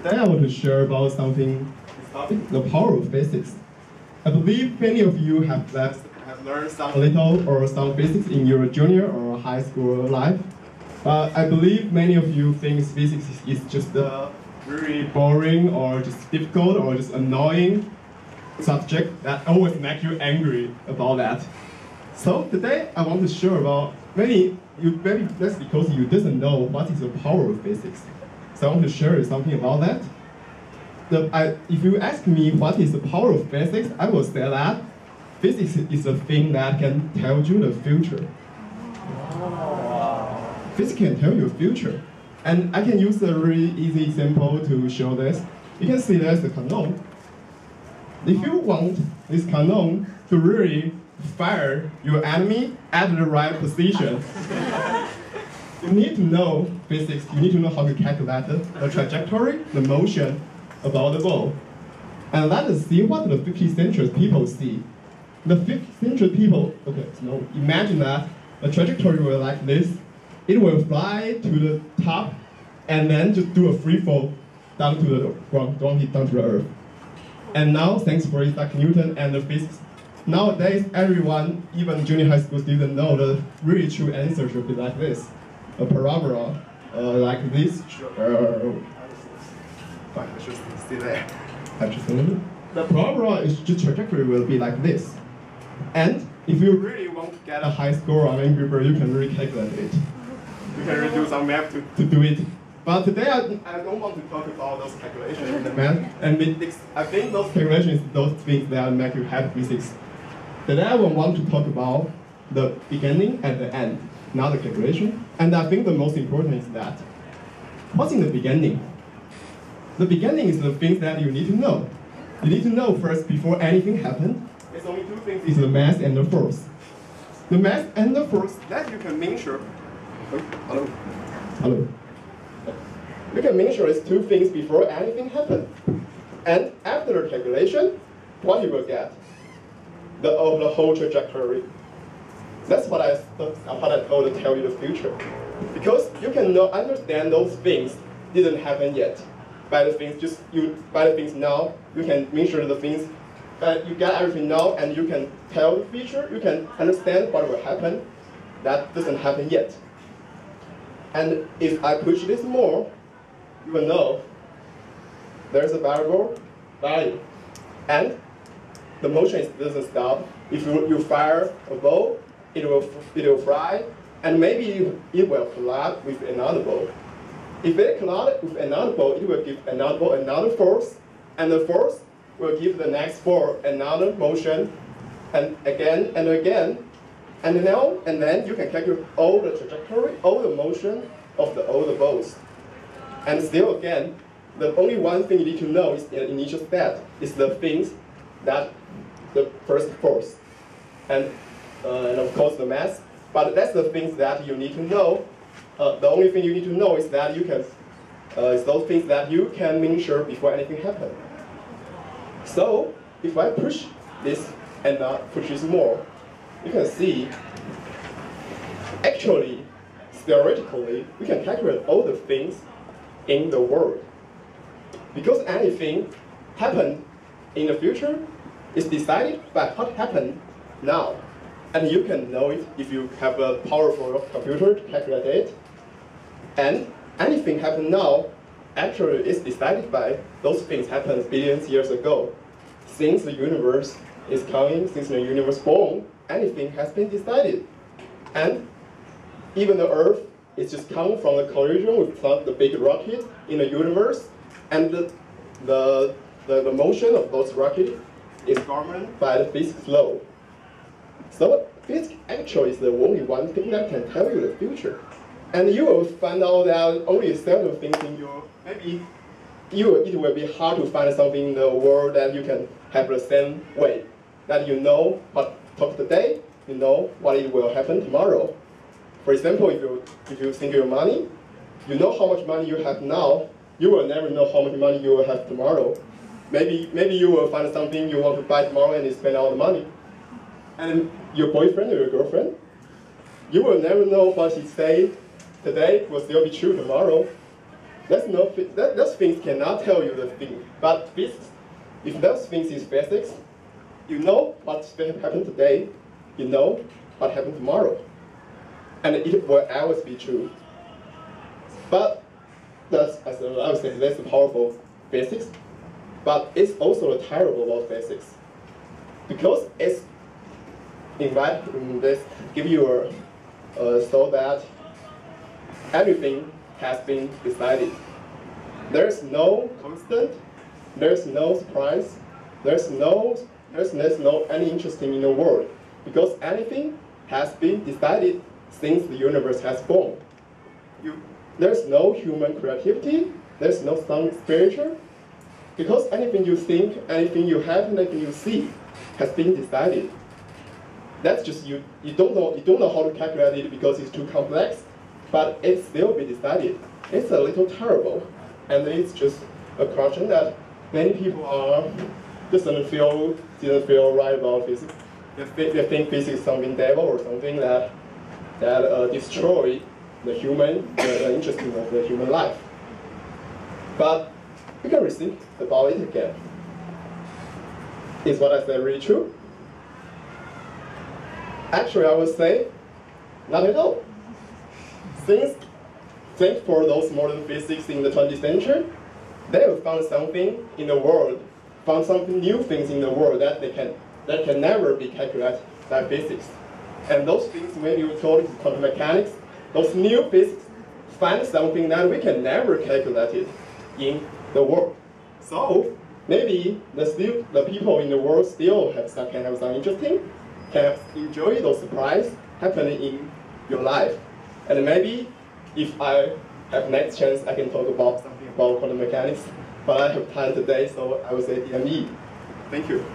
Today I want to share about something, the power of physics. I believe many of you have learned some little or some physics in your junior or high school life. But I believe many of you think physics is just a very boring or just difficult or just annoying subject that always makes you angry about that. So today I want to share about maybe that's because you doesn't know what is the power of physics. So I want to share something about that. If you ask me what is the power of physics, I will say that physics is a thing that can tell you the future. Physics can tell you the future. And I can use a really easy example to show this. You can see there's a cannon. If you want this cannon to really fire your enemy at the right position, you need to know physics. You need to know how to calculate the trajectory, the motion about the ball. And let us see what the 15th century people see. The 15th century people, imagine that the trajectory will like this. It will fly to the top and then just do a free fall down to the ground, don't hit down to the earth. And now, thanks for Isaac Newton and the physics, nowadays everyone, even junior high school students, know the really true answer should be like this. A parabola like this. Fine, I should stay there. The parabola is just trajectory will be like this. And if you really want to get a high score on any paper, you can really calculate it. You can really do some math to do it. But today I don't want to talk about those calculations in the math. And I think those calculations, those things that make you have physics. Today I want to talk about the beginning and the end, not the calculation. And I think the most important is that, what's in the beginning? The beginning is the things that you need to know. You need to know first before anything happens. It's only two things, is the mass and the force. The mass and the force that you can measure. Hello. You can measure is two things before anything happens. And after the calculation, what you will get? The whole trajectory. That's what I told to tell you the future. Because you can understand those things didn't happen yet. By the things now, you can measure the things. You get everything now, and you can tell the future. You can understand what will happen. That doesn't happen yet. And if I push this more, you will know there's a variable value, and the motion doesn't stop. If you fire a ball, it will fly, and maybe it will collide with another ball. If it collides with another ball, it will give another ball another force, and the force will give the next ball another motion, and again and again, and then you can calculate all the trajectory, all the motion of all the balls. And still again, the only one thing you need to know is the initial step, is the things that the first force, and of course the mass. But that's the things that you need to know. The only thing you need to know is that is those things that you can measure before anything happens. So if I push this and push this more, you can see, actually, theoretically, we can calculate all the things in the world. Because anything happened in the future is decided by what happened now. And you can know it if you have a powerful computer to calculate it. And anything happened now actually is decided by those things happened billions of years ago. Since the universe is coming, since the universe born, anything has been decided. And even the Earth is just come from the collision with the big rocket in the universe, and the motion of those rockets is governed by the physics law. So physics actually is the only one thing that can tell you the future. And you will find out that only certain things in your, it will be hard to find something in the world that you can have the same way. That you know what talk today, you know what it will happen tomorrow. For example, if you think your money, you know how much money you have now, you will never know how much money you will have tomorrow. Maybe you will find something you want to buy tomorrow and you spend all the money. And your boyfriend or your girlfriend, you will never know what he say today will still be true tomorrow. those things cannot tell you the thing. But physics, if those things is physics, you know what happened today, you know what happened tomorrow. And it will always be true. But that's, as I would say, that's the powerful physics. But it's also terrible about physics. Because it's give you so that everything has been decided. There's no constant, there's no surprise, there's no any interesting in the world. Because anything has been decided since the universe has born. There's no human creativity, there's no something spiritual. Because anything you think, anything you have, anything you see has been decided. That's just you don't know how to calculate it because it's too complex, but it still be decided. It's a little terrible, and it's just a question that many people didn't feel right about physics. They think physics is something devil or something that destroy the interesting of the human life. But we can rethink about it again. Is what I said really true? Actually, I would say, not at all. Think for those modern physics in the 20th century, they have found something in the world, found something new things in the world that can never be calculated by physics. And those things, when you told quantum mechanics, those new physics find something that we can never calculate it in the world. So maybe the people in the world still can have some interesting, can enjoy those surprises happening in your life. And maybe if I have next chance, I can talk about something about quantum mechanics. But I have time today, so I will say DME. Thank you.